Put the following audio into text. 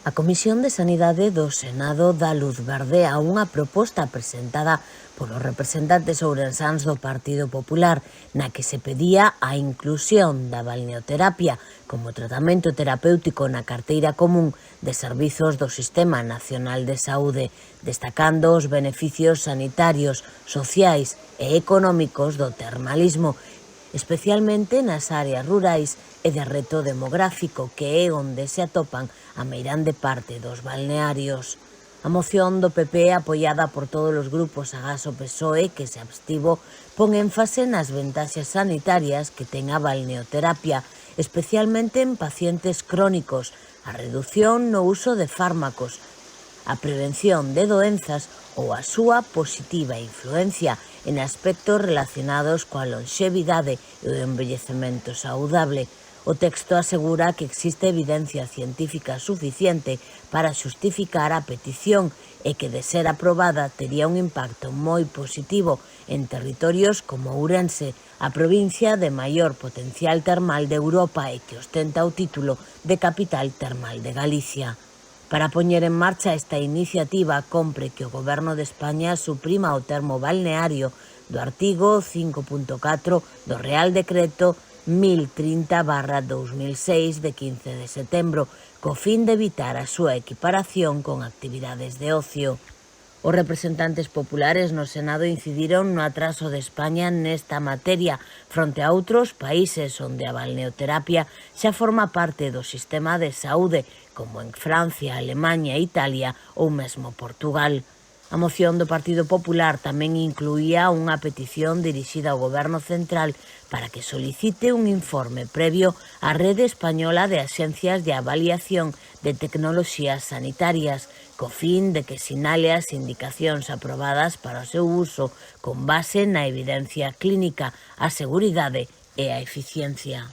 A Comisión de Sanidade do Senado dá luz verde a unha proposta presentada polos representantes ourensáns do Partido Popular, na que se pedía a inclusión da balneoterapia como tratamento terapéutico na carteira común de servizos do Sistema Nacional de Saúde, destacando os beneficios sanitarios, sociais e económicos do termalismo, especialmente nas áreas rurais e de reto demográfico, que é onde se atopan a meirande parte dos balnearios. A moción do PP, apoiada por todos os grupos agás o PSOE, que se abstivo, pon énfase nas ventaxas sanitarias que ten a balneoterapia, especialmente en pacientes crónicos, a redución no uso de fármacos, a prevención de doenzas ou a súa positiva influencia en aspectos relacionados coa lonxevidade e o envellecemento saudable. O texto asegura que existe evidencia científica suficiente para xustificar a petición e que, de ser aprobada, tería un impacto moi positivo en territorios como Ourense, a provincia de maior potencial termal de Europa e que ostenta o título de capital termal de Galicia. Para poñer en marcha esta iniciativa, compre que o Goberno de España suprima o termo balneario do artigo 5.4 do Real Decreto 1030/2006 de 15 de setembro, co fin de evitar a súa equiparación con actividades de ocio. Os representantes populares no Senado incidiron no atraso de España nesta materia fronte a outros países onde a balneoterapia xa forma parte do sistema de saúde, como en Francia, Alemaña, Italia ou mesmo Portugal. A moción do Partido Popular tamén incluía unha petición dirixida ao Goberno Central para que solicite un informe previo á Rede Española de Axencias de Avaliación de Tecnoloxías Sanitarias, co fin de que sinale as indicacións aprobadas para o seu uso con base na evidencia clínica, a seguridade e a eficiencia.